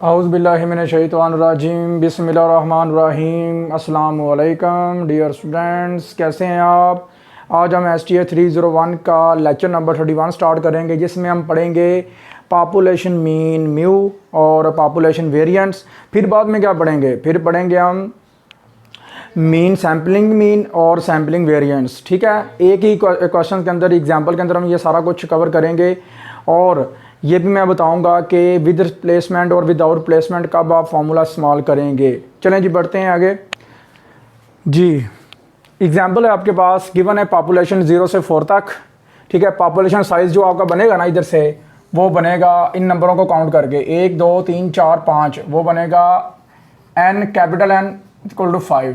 औज़ुबिल्लाहिमिनश्शैतानिर्रजीम बिस्मिल्लाहिर्रहमानिर्रहीम। अस्सलामु अलैकुम डियर स्टूडेंट्स, कैसे हैं आप। आज हम STA 301 का लेक्चर नंबर 31 स्टार्ट करेंगे, जिसमें हम पढ़ेंगे पॉपुलेशन मीन म्यू और पॉपुलेशन वेरिएंस। फिर बाद में क्या पढ़ेंगे, फिर पढ़ेंगे हम मीन सैम्पलिंग मीन और सैम्पलिंग वेरिएंस। ठीक है, एक ही क्वेश्चन के अंदर, एग्जाम्पल के अंदर हम ये सारा कुछ कवर करेंगे। और ये भी मैं बताऊंगा कि विद रिप्लेसमेंट और विदाउट रिप्लेसमेंट कब आप फार्मूला इस्तेमाल करेंगे। चलें जी, बढ़ते हैं आगे जी। एग्जाम्पल है आपके पास, गिवन है पॉपुलेशन 0 से 4 तक। ठीक है, पॉपुलेशन साइज़ जो आपका बनेगा ना इधर से, वो बनेगा इन नंबरों को काउंट करके 1 2 3 4 5, वो बनेगा N capital N equal to 5।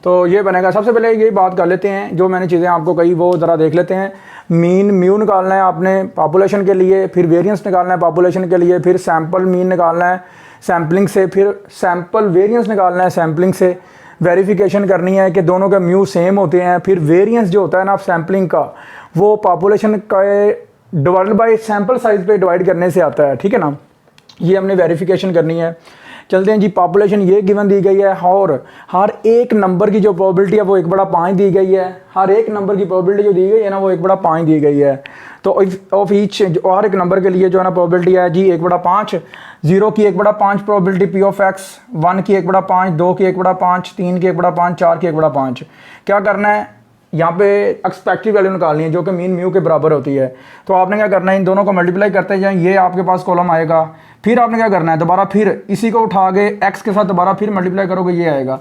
तो ये बनेगा। सबसे पहले यही बात कर लेते हैं, जो मैंने चीज़ें आपको कही वो ज़रा देख लेते हैं। मीन म्यू निकालना है आपने पॉपुलेशन के लिए, फिर वेरिएंस निकालना है पॉपुलेशन के लिए, फिर सैम्पल मीन निकालना है सैम्पलिंग से, फिर सैम्पल वेरिएंस निकालना है सैम्पलिंग से। वेरिफिकेशन करनी है कि दोनों के म्यू सेम होते हैं। फिर वेरिएंस जो होता है ना सैम्पलिंग का, वो पॉपुलेशन का डिवाइड बाई सैम्पल साइज़ पे डिवाइड करने से आता है। ठीक है ना, ये हमने वेरिफिकेशन करनी है। चलते हैं जी। पॉपुलेशन ये गिवन दी गई है और हर एक नंबर की जो प्रोबेबिलिटी है वो 1/5 दी गई है। हर एक नंबर की प्रोबेबिलिटी जो दी गई है ना वो 1/5 दी गई है। तो ऑफ ईच हर एक नंबर के लिए जो है ना प्रोबेबिलिटी है जी 1/5। 0 की 1/5 प्रोबेबिलिटी P ऑफ X, 1 की 1/5, 2 की 1/5, 3 की 1/5, 4 की 1/5। क्या करना है, यहाँ पे एक्सपेक्टेड वैल्यू निकालनी है जो कि मीन म्यू के बराबर होती है। तो आपने क्या करना है, इन दोनों को मल्टीप्लाई करते जाएं, ये आपके पास कॉलम आएगा। फिर आपने क्या करना है, दोबारा फिर इसी को उठा के x के साथ दोबारा फिर मल्टीप्लाई करोगे, ये आएगा।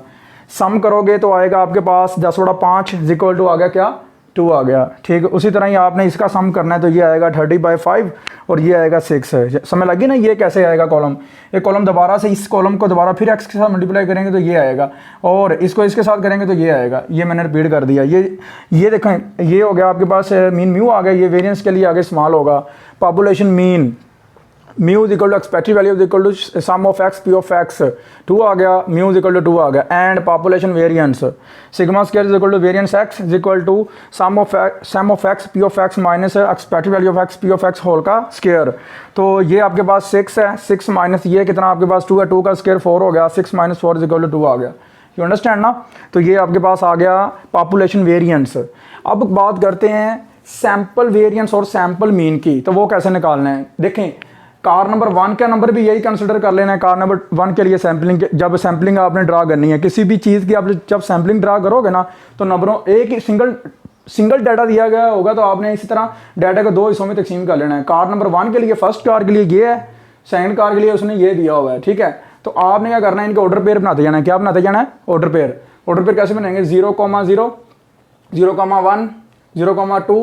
सम करोगे तो आएगा आपके पास 10/5 इक्वल टू आ गया क्या, 2 आ गया। ठीक है, उसी तरह ही आपने इसका सम करना है, तो ये आएगा 30/5 और ये आएगा 6 है। समझ लगी ना, ये कैसे आएगा कॉलम। एक कॉलम दोबारा से इस कॉलम को दोबारा फिर x के साथ मल्टीप्लाई करेंगे तो ये आएगा, और इसको इसके साथ करेंगे तो ये आएगा। ये मैंने रिपीट कर दिया। ये देखें, ये हो गया आपके पास मीन म्यू आ गया। ये वेरिएंस के लिए आगे इस्तेमाल होगा। Population mean mu is equal to expected value is equal to sum of x P of X, 2 आ गया। म्यू इज इक्वल टू 2 आ गया। And population variance sigma square is equal to variance x is equal to sum of x P of X minus expected value of x P of X whole का square. तो ये आपके पास 6 है। 6 minus ये कितना आपके पास 2 है, 2 का स्क्वायर 4 हो गया। 6 माइनस 4 इज इक्वल टू 2 आ गया। यू अंडरस्टैंड ना। तो ये आपके पास आ गया पॉपुलेशन वेरिएंस। अब बात करते हैं सैम्पल वेरिएंस और सैम्पल मीन की। तो वो कैसे निकालना है, देखें। कार नंबर 1 का नंबर भी यही कंसिडर कर लेना है। कार नंबर 1 के लिए सैम्पलिंग, जब सैम्पलिंग आपने ड्रा करनी है किसी भी चीज़ की, आप जब सैम्पलिंग ड्रा करोगे ना, तो नंबरों एक ही सिंगल डाटा दिया गया होगा, तो आपने इसी तरह डाटा को 2 हिस्सों में तकसीम कर लेना है। कार नंबर 1 के लिए, फर्स्ट कार के लिए ये है, सेकंड कार के लिए उसने ये दिया हुआ है। ठीक है, तो आपने क्या करना है, इनका ऑर्डर पेयर बनाते जाना है। क्या बनाते जाना है, ऑर्डर पेयर। ऑर्डर पेयर कैसे बनाएंगे, 0, 0, 0,1, 0,2,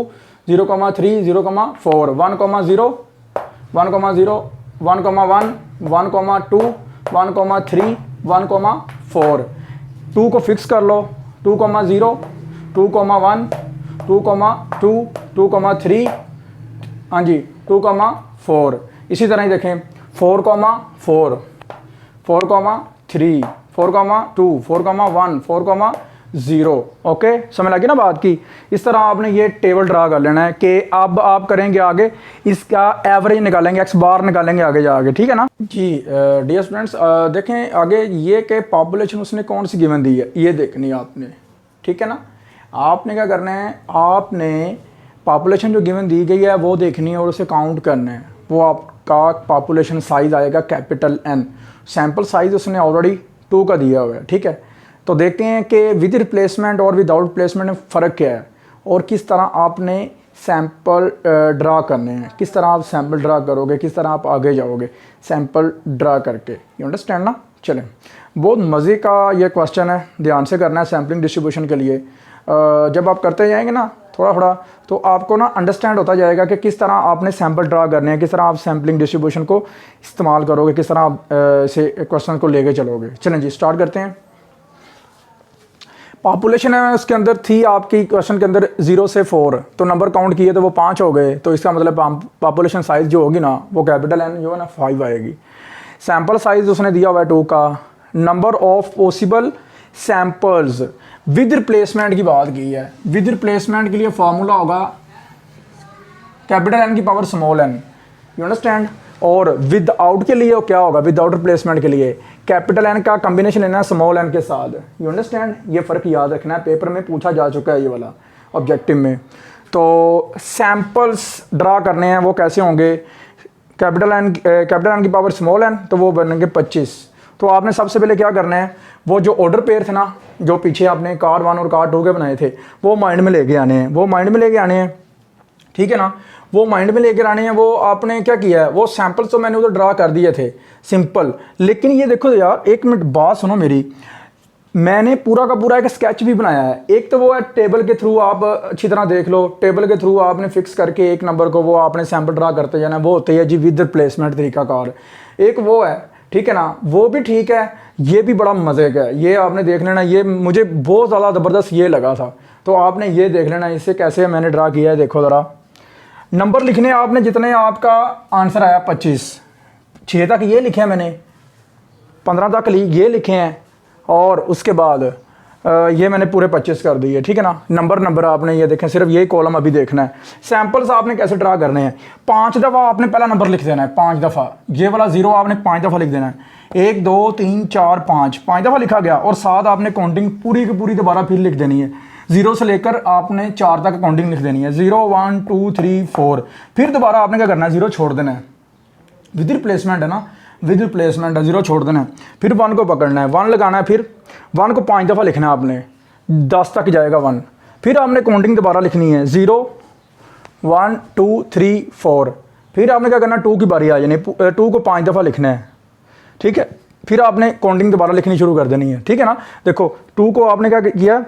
0,3, 0,4, 1,0, 1,0, 1,1, 1,2, 1,3, 1,4। 2 को फिक्स कर लो, 2,0, 2,1, 2,2, 2,3, हाँ जी 2,4। इसी तरह ही देखें 4,4, 4,3, 4,2, 4,1, 4,0। ओके, समझ लगी ना बात की। इस तरह आपने ये टेबल ड्रा कर लेना है कि अब आप करेंगे आगे इसका एवरेज निकालेंगे, x बार निकालेंगे आगे जाके। ठीक है ना जी। डियर स्टूडेंट्स, देखें आगे ये कि पॉपुलेशन उसने कौन सी गिवन दी है, ये देखनी है आपने। ठीक है ना, आपने क्या करना है, आपने पॉपुलेशन जो गिवन दी गई है वो देखनी है और उसे काउंट करना है। वो आपका पॉपुलेशन साइज़ आएगा कैपिटल N। सैम्पल साइज़ उसने ऑलरेडी 2 का दिया हुआ है। ठीक है, तो देखते हैं कि विद रिप्लेसमेंट और विदाउट रिप्लेसमेंट में फ़र्क क्या है और किस तरह आपने सैम्पल ड्रा करने हैं, किस तरह आप सैम्पल ड्रा करोगे, किस तरह आप आगे जाओगे सैम्पल ड्रा करके। यू अंडरस्टैंड ना। चलें, बहुत मज़े का ये क्वेश्चन है, ध्यान से करना है सैम्पलिंग डिस्ट्रीब्यूशन के लिए। जब आप करते जाएंगे ना थोड़ा थोड़ा, तो आपको ना अंडरस्टैंड होता जाएगा कि किस तरह आपने सैम्पल ड्रा करने हैं, किस तरह आप सैम्पलिंग डिस्ट्रीब्यूशन को इस्तेमाल करोगे, किस तरह आप से क्वेश्चन को लेके चलोगे। चलें जी, स्टार्ट करते हैं। पॉपुलेशन है उसके अंदर थी आपकी क्वेश्चन के अंदर 0 से 4, तो नंबर काउंट किए तो वो 5 हो गए। तो इसका मतलब पॉपुलेशन साइज़ जो होगी ना वो कैपिटल N जो है ना 5 आएगी। सैम्पल साइज़ उसने दिया हुआ है 2 का। Number of possible samples with replacement की बात की है। विद रिप्लेसमेंट के लिए फार्मूला होगा कैपिटल N की power small n। You understand. और विद आउट के लिए क्या होगा, विद आउट रिप्लेसमेंट के लिए कैपिटल एन का कॉम्बिनेशन लेना है स्मॉल एन के साथ। यू अंडरस्टैंड, ये फ़र्क याद रखना है, पेपर में पूछा जा चुका है ये वाला ऑब्जेक्टिव में। तो सैम्पल्स ड्रा करने हैं, वो कैसे होंगे, कैपिटल एन की पावर स्मॉल एन, तो वो बनेंगे 25। तो आपने सबसे पहले क्या करना है, वो जो ऑर्डर पेयर थे ना, जो पीछे आपने कार 1 और कार 2 के बनाए थे, वो माइंड में लेके आने हैं, वो माइंड में लेके आने हैं, ठीक है ना। वो माइंड में लेकर आने हैं। वो आपने क्या किया है, वो सैंपल्स तो मैंने उधर ड्रा कर दिए थे सिंपल, लेकिन ये देखो यार, एक मिनट बात सुनो मेरी, मैंने पूरा का पूरा एक स्केच भी बनाया है। एक तो वो है टेबल के थ्रू, आप अच्छी तरह देख लो, टेबल के थ्रू आपने फिक्स करके एक नंबर को वो आपने सैंपल ड्रा करते जाना, वो होती है जी विद रिप्लेसमेंट तरीकाकार। एक वो है, ठीक है ना, वो भी ठीक है, ये भी बड़ा मज़े का है, ये आपने देख लेना। ये मुझे बहुत ज़्यादा ज़बरदस्त ये लगा था, तो आपने ये देख लेना इससे कैसे मैंने ड्रा किया है। देखो ज़रा नंबर लिखने आपने, जितने आपका आंसर आया 25, 6 तक ये लिखे हैं मैंने, 15 तक ये लिखे हैं, और उसके बाद ये मैंने पूरे 25 कर दिए, ठीक है ना। नंबर आपने ये देखें, सिर्फ यही कॉलम अभी देखना है। सैंपल्स आपने कैसे ड्रा करने हैं, 5 दफ़ा आपने पहला नंबर लिख देना है, 5 दफ़ा, ये वाला 0 आपने 5 दफ़ा लिख देना है। 1 2 3 4 5 दफ़ा लिखा गया, और साथ आपने काउंटिंग पूरी की पूरी दोबारा फिर लिख देनी है। 0 से लेकर आपने 4 तक काउंटिंग लिख देनी है, 0 1 2 3 4। फिर दोबारा आपने क्या करना है, 0 छोड़ देना है, विद रिप्लेसमेंट है ना, विद रिप्लेसमेंट है, 0 छोड़ देना है। फिर 1 को पकड़ना है, 1 लगाना है, फिर 1 को 5 दफ़ा लिखना है आपने, 10 तक जाएगा 1। फिर आपने काउंटिंग दोबारा लिखनी है, 0 1 2 3 4। फिर आपने क्या करना है, 2 की बारी आ जानी, 2 को 5 दफ़ा लिखना है, ठीक है। फिर आपने काउंटिंग दोबारा लिखनी शुरू कर देनी है, ठीक है ना। देखो 2 को आपने क्या किया,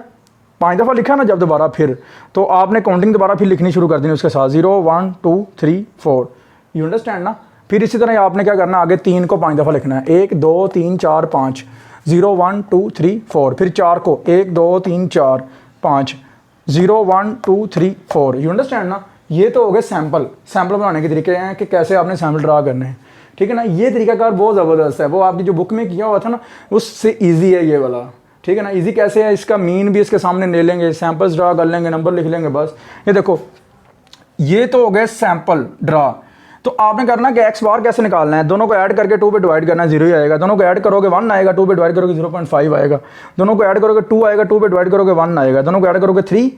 5 दफ़ा लिखा ना जब दोबारा, फिर तो आपने काउंटिंग दोबारा फिर लिखनी शुरू कर देनी उसके साथ, 0 1 2 3 4। यू अंडरस्टैंड ना। फिर इसी तरह आपने क्या करना, आगे 3 को 5 दफ़ा लिखना है, 1 2 3 4 5, 0 1 2 3 4। फिर 4 को 1 2 3 4 5, 0 1 2 3 4। यू अंडरस्टैंड ना। ये तो हो गए सैंपल बनाने के तरीके हैं कि कैसे आपने सैंपल ड्रा करने हैं, ठीक है ना। ये तरीकाकार बहुत ज़बरदस्त है, वो आपकी जो बुक में किया हुआ था ना, उससे ईजी है ये वाला, ठीक है ना। इजी कैसे है, इसका मीन भी इसके सामने ले लेंगे, सैंपल्स ड्रा कर लेंगे, नंबर लिख लेंगे, बस। ये देखो, ये तो हो गए सैंपल ड्रा। तो आपने करना कि एक्स बार कैसे निकालना है, दोनों को ऐड करके 2 पे डिवाइड करना है, 0 ही आएगा। दोनों को ऐड करोगे 1 आएगा, 2 पे डिवाइड करोगे 0.5 आएगा। दोनों को ऐड करोगे 2 आएगा, 2 पे डिवाइड करोगे 1 आएगा। दोनों को ऐड करोगे 3,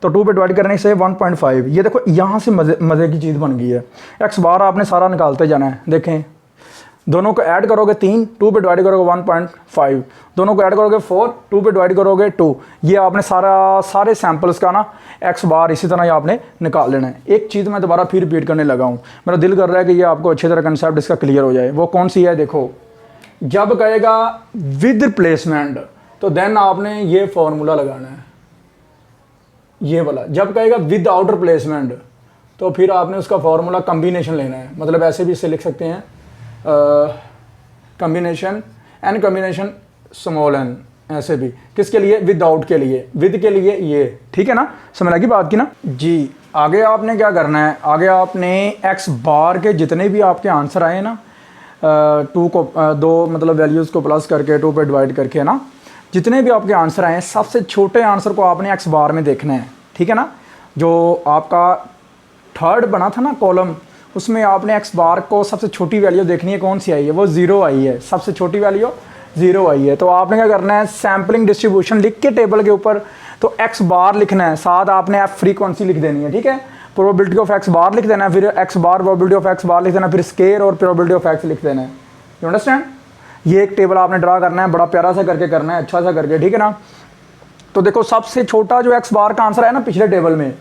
तो 2 पे डिवाइड करने से 1.5। ये देखो यहाँ से मज़े की चीज़ बन गई है। एक्स बार आपने सारा निकालते जाना है। देखें, दोनों को ऐड करोगे 3, 2 पे डिवाइड करोगे 1.5। दोनों को ऐड करोगे 4, 2 पे डिवाइड करोगे 2। ये आपने सारे सैंपल्स का ना एक्स बार इसी तरह आपने निकाल लेना है। एक चीज़ मैं दोबारा फिर रिपीट करने लगा हूँ, मेरा दिल कर रहा है कि ये आपको अच्छी तरह कंसेप्ट इसका क्लियर हो जाए। वो कौन सी है, देखो, जब कहेगा विद रिप्लेसमेंट तो देन आपने ये फॉर्मूला लगाना है, ये वाला। जब कहेगा विद आउट रिप्लेसमेंट तो फिर आपने उसका फॉर्मूला कम्बिनेशन लेना है। मतलब ऐसे भी इससे लिख सकते हैं, combination n combination small n, ऐसे भी। किसके लिए, विदाउट के लिए, विद के लिए ये, ठीक है ना। समझ लगी बात की ना जी। आगे आपने क्या करना है, आगे आपने एक्स बार के जितने भी आपके आंसर आए ना, 2 को 2 मतलब वैल्यूज़ को प्लस करके 2 पे डिवाइड करके ना, जितने भी आपके आंसर आए, सबसे छोटे आंसर को आपने एक्स बार में देखना है, ठीक है ना। जो आपका थर्ड बना था ना कॉलम, उसमें आपने एक्स बार को सबसे छोटी वैल्यू देखनी है, कौन सी आई है, वो 0 आई है, सबसे छोटी वैल्यू 0 आई है। तो आपने क्या करना है, सैम्पलिंग डिस्ट्रीब्यूशन लिख के टेबल के ऊपर तो एक्स बार लिखना है, साथ आपने एफ फ्रीक्वेंसी लिख देनी है, ठीक है। प्रोबेबिलिटी ऑफ एक्स बार लिख देना है, फिर x bar probability of x bar लिख देना, फिर स्केयर और प्रोबेबिलिटी ऑफ एक्स लिख देना है। You understand. ये एक टेबल आपने ड्रा करना है, बड़ा प्यारा सा करके करना है, अच्छा सा करके, ठीक है ना। तो देखो, सबसे छोटा जो एक्स बार का आंसर है ना पिछले टेबल में,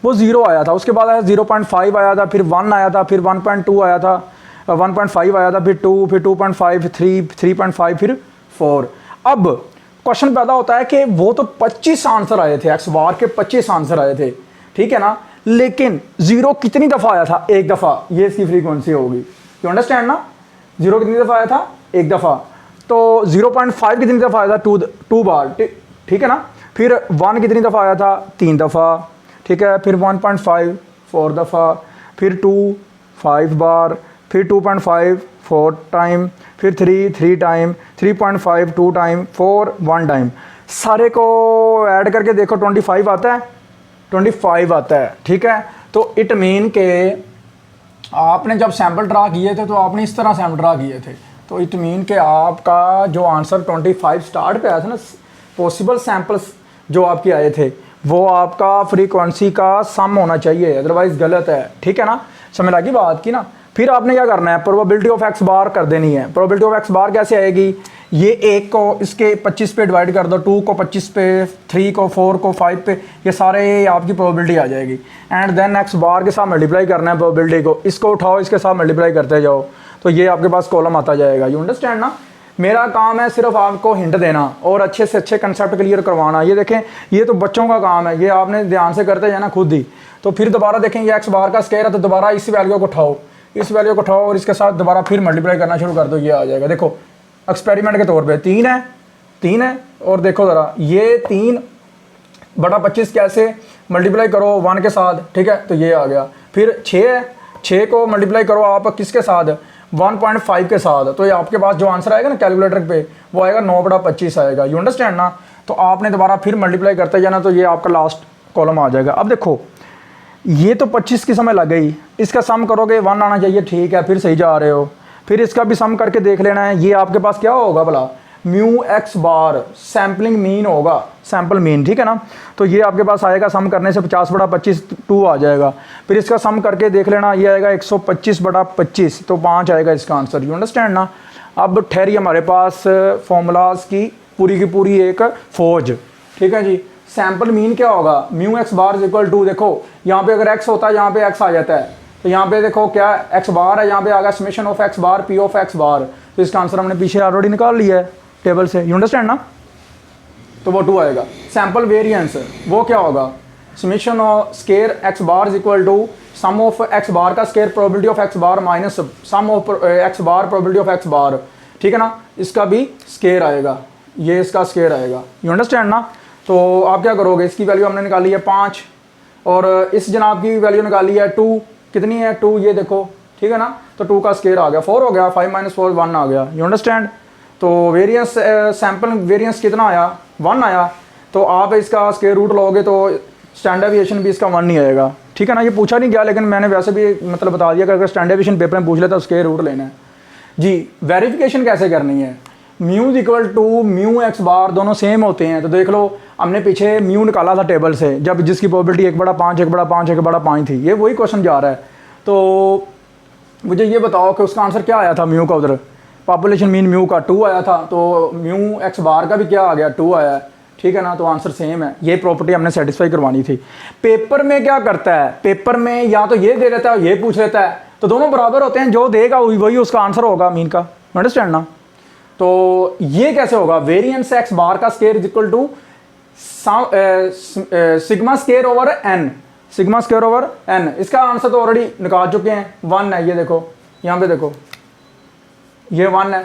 वो 0 आया था, उसके बाद आया 0.5 आया था, फिर 1 आया था, फिर 1.2 आया था, 1.5 आया था, फिर 2, फिर 2.5, 3, 3.5, फिर 4। अब क्वेश्चन पैदा होता है कि वो तो 25 आंसर आए थे, एक्स बार के 25 आंसर आए थे, ठीक है ना। लेकिन 0 कितनी दफ़ा आया था, 1 दफ़ा, ये इसकी फ्रीक्वेंसी होगी। यू अंडरस्टैंड ना। 0 कितनी दफ़ा आया था, 1 दफ़ा। तो 0.5 कितनी दफ़ा आया था, 2 बार, ठीक है ना। फिर 1 कितनी दफ़ा आया था, 3 दफ़ा, ठीक है। फिर 1.5 4 दफ़ा, फिर 2 5 बार, फिर 2.5 4 टाइम, फिर 3 टाइम, 3.5 2 टाइम, 4 1 टाइम। सारे को ऐड करके देखो 25 आता है, 25 आता है, ठीक है। तो इट मीन के आपने जब सैम्पल ड्रा किए थे तो आपने इस तरह सैम्पल ड्रा किए थे, तो इट मीन कि आपका जो आंसर 25 स्टार्ट पे आया था ना, पॉसिबल सैम्पल्स जो आपके आए थे वो आपका फ्रीक्वेंसी का सम होना चाहिए, अदरवाइज गलत है। ठीक है ना, समझ लगी बात की ना। फिर आपने क्या करना है, प्रोबेबिलिटी ऑफ एक्स बार कर देनी है। प्रोबेबिलिटी ऑफ एक्स बार कैसे आएगी, ये एक को इसके 25 पे डिवाइड कर दो, 2 को 25 पे, 3 को 4 को 5 पे, ये सारे आपकी प्रोबेबिलिटी आ जाएगी। एंड देन एक्स बार के साथ मल्टीप्लाई करना है प्रोबेबिलिटी को, इसको उठाओ इसके साथ मल्टीप्लाई करते जाओ, तो ये आपके पास कॉलम आता जाएगा। यू अंडरस्टैंड ना। मेरा काम है सिर्फ आपको हिंट देना और अच्छे से अच्छे कंसेप्ट क्लियर करवाना। ये देखें, ये तो बच्चों का काम है, ये आपने ध्यान से करते जाना खुद ही। तो फिर दोबारा देखें, ये एक्स बार का स्क्वायर है, तो दोबारा इस वैल्यू को उठाओ, इस वैल्यू को उठाओ और इसके साथ दोबारा फिर मल्टीप्लाई करना शुरू कर दो, ये आ जाएगा। देखो एक्सपेरिमेंट के तौर पे 3 है और देखो ज़रा, ये 3/25 कैसे मल्टीप्लाई करो 1 के साथ, ठीक है, तो ये आ गया। फिर 6 है, 6 को मल्टीप्लाई करो आप किसके साथ, 1.5 के साथ, तो ये आपके पास जो आंसर आएगा ना कैलकुलेटर पे, वो आएगा 9/25 आएगा। यू अंडरस्टैंड ना। तो आपने दोबारा फिर मल्टीप्लाई करते जाना, तो ये आपका लास्ट कॉलम आ जाएगा। अब देखो, ये तो 25 की समय लग गई, इसका सम करोगे 1 आना चाहिए, ठीक है, फिर सही जा रहे हो। फिर इसका भी सम करके देख लेना है, ये आपके पास क्या होगा भला, म्यू एक्स बार सैम्पलिंग मीन होगा, सैम्पल मीन, ठीक है ना। तो ये आपके पास आएगा, सम करने से 50/25 2 आ जाएगा। फिर इसका सम करके देख लेना, ये आएगा 125/25, तो 5 आएगा इसका आंसर। यू अंडरस्टैंड ना। अब ठहरी हमारे पास फॉर्मूलाज की पूरी एक फौज, ठीक है जी। सैम्पल मीन क्या होगा, mu x bar is equal to, देखो यहाँ पे अगर एक्स होता है, यहाँ पे एक्स आ जाता है, तो यहाँ पे देखो क्या एक्स बार है, यहाँ पे आ गया summation of x bar p of x bar, तो इसका आंसर हमने पीछे ऑलरेडी निकाल लिया है टेबल से। यू अंडरस्टैंड ना। तो वो 2 आएगा। सैम्पल वेरिएंस वो क्या होगा, summation of square x bar is equal to sum of x bar का square probability of x bar minus sum of x bar probability of x bar, ठीक है ना। इसका भी स्केयर आएगा, ये इसका स्केयर आएगा। यू अंडरस्टैंड ना। तो आप क्या करोगे, इसकी वैल्यू हमने निकाली है 5 और इस जनाब की वैल्यू निकाली है 2, कितनी है 2, ये देखो, ठीक है ना। तो 2 का स्केयर आ गया 4 हो गया, 5 - 4 1 आ गया। You understand. तो वेरिएंस सैम्पल वेरिएंस कितना आया, 1 आया। तो आप इसका स्केयर रूट लोगे तो स्टैंडर्ड डेविएशन भी इसका 1 नहीं आएगा, ठीक है ना। ये पूछा नहीं गया, लेकिन मैंने वैसे भी मतलब बता दिया कि अगर स्टैंडर्ड डेविएशन पेपर में पूछ लेता तो स्केयर रूट लेना है जी। वेरिफिकेशन कैसे करनी है, mu equal to mu x bar दोनों सेम होते हैं। तो देख लो, हमने पीछे म्यू निकाला था टेबल से, जब जिसकी प्रोबेबिलिटी 1/5 1/5 1/5 थी, ये वही क्वेश्चन जा रहा है। तो मुझे ये बताओ कि उसका आंसर क्या आया था म्यू का, उधर पॉपुलेशन मीन म्यू का 2 आया था, तो म्यू एक्स बार का भी क्या आ गया 2 आया है, ठीक है ना। तो आंसर सेम है, ये प्रॉपर्टी हमने सेटिस्फाई करवानी थी। पेपर में क्या करता है, पेपर में या तो ये दे देता है, ये पूछ लेता है, तो दोनों बराबर होते हैं, जो देगा वही उसका आंसर होगा मीन का। अंडरस्टैंड ना। तो ये कैसे होगा, वेरिएंस एक्स बार का square is equal to sigma square over n, sigma square over n. इसका आंसर तो ऑलरेडी निकाल चुके हैं, 1 है, ये देखो यहाँ पे देखो ये 1 है।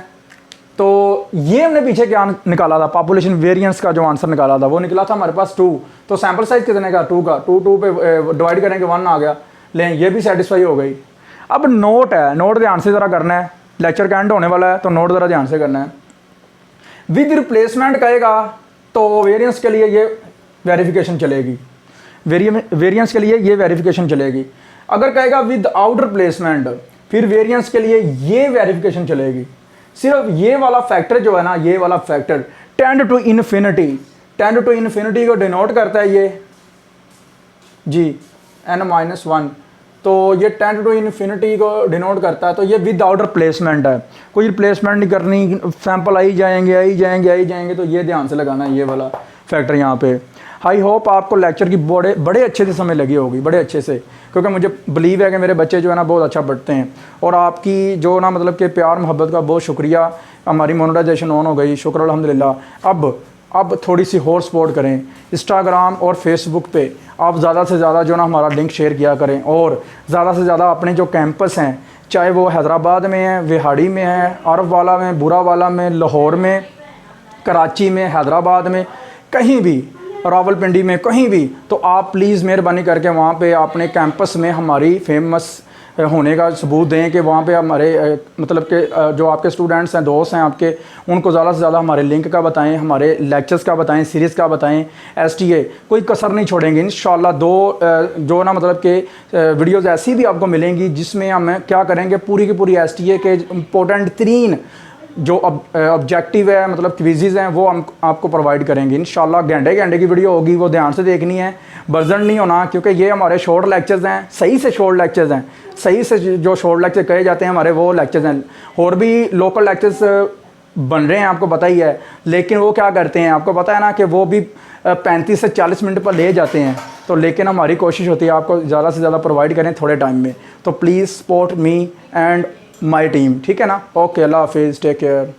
तो ये हमने पीछे क्या निकाला था, पॉपुलेशन वेरिएंस का जो आंसर निकाला था वो निकला था हमारे पास 2। तो सैंपल साइज कितने का, 2 का, 2 पे डिवाइड करेंगे 1 आ गया, लें ये भी सेटिस्फाई हो गई। अब नोट है, नोट ध्यान से ज़रा करना है, लेक्चर का एंड होने वाला है, तो नोट ज़रा ध्यान से करना है। विद रिप्लेसमेंट कहेगा तो वेरिएंस के लिए ये वेरिफिकेशन चलेगी, वेरिएंस के लिए ये वेरिफिकेशन चलेगी। अगर कहेगा विद आउट रिप्लेसमेंट, फिर वेरिएंस के लिए ये वेरिफिकेशन चलेगी। सिर्फ ये वाला फैक्टर जो है ना, ये वाला फैक्टर टेंड टू इन्फिनिटी को डिनोट करता है ये जी n-1, तो ये टेंड टू इन्फिनिटी को डिनोट करता है। तो ये विद आउट रिप्लेसमेंट है, कोई रिप्लेसमेंट नहीं करनी, सैंपल आई जाएंगे, तो ये ध्यान से लगाना है ये वाला फैक्टर यहाँ पे। आई होप आपको लेक्चर की बड़े अच्छे से समझ लगी होगी, बड़े अच्छे से, क्योंकि मुझे बिलीव है कि मेरे बच्चे जो है ना बहुत अच्छा पढ़ते हैं। और आपकी जो ना मतलब कि प्यार मोहब्बत का बहुत शुक्रिया, हमारी मोनेटाइजेशन ऑन हो गई, शुक्र अल्हम्दुलिल्लाह। अब थोड़ी सी और सपोर्ट करें, इंस्टाग्राम और फेसबुक पे आप ज़्यादा से ज़्यादा जो ना हमारा लिंक शेयर किया करें, और ज़्यादा से ज़्यादा अपने जो कैंपस हैं, चाहे वो हैदराबाद में है, विहाड़ी में है, आरफ वाला में, बुरावाला में, लाहौर में, कराची में, हैदराबाद में, कहीं भी, रावलपिंडी में, कहीं भी, तो आप प्लीज़ मेहरबानी करके वहाँ पे अपने कैंपस में हमारी फेमस होने का सबूत दें कि वहाँ पे हमारे मतलब कि जो आपके स्टूडेंट्स हैं, दोस्त हैं आपके, उनको ज़्यादा से ज़्यादा हमारे लिंक का बताएं, हमारे लेक्चर्स का बताएं, सीरीज़ का बताएं। STA कोई कसर नहीं छोड़ेंगे इंशाल्लाह। जो ना मतलब कि वीडियोज़ ऐसी भी आपको मिलेंगी जिसमें हम क्या करेंगे, पूरी की पूरी STA के इम्पोर्टेंट तरीन जो ऑब्जेक्टिव है, मतलब क्विज़ेज़ हैं, वो हम आपको प्रोवाइड करेंगे इंशाल्लाह। घंटे की वीडियो होगी, वो ध्यान से देखनी है, बर्जन नहीं होना, क्योंकि ये हमारे शॉर्ट लेक्चर्स हैं, सही से शॉर्ट लेक्चर्स हैं, सही से जो शॉर्ट लेक्चर कहे जाते हैं हमारे, वो लेक्चर्स हैं। और भी लोकल लेक्चर्स बन रहे हैं, आपको पता ही है, लेकिन वो क्या करते हैं, आपको पता है ना कि वो भी 35 से 40 मिनट पर ले जाते हैं। तो लेकिन हमारी कोशिश होती है आपको ज़्यादा से ज़्यादा प्रोवाइड करें थोड़े टाइम में। तो please support me and my team, ठीक है ना। ओके, अल्लाह हाफिज़, टेक केयर।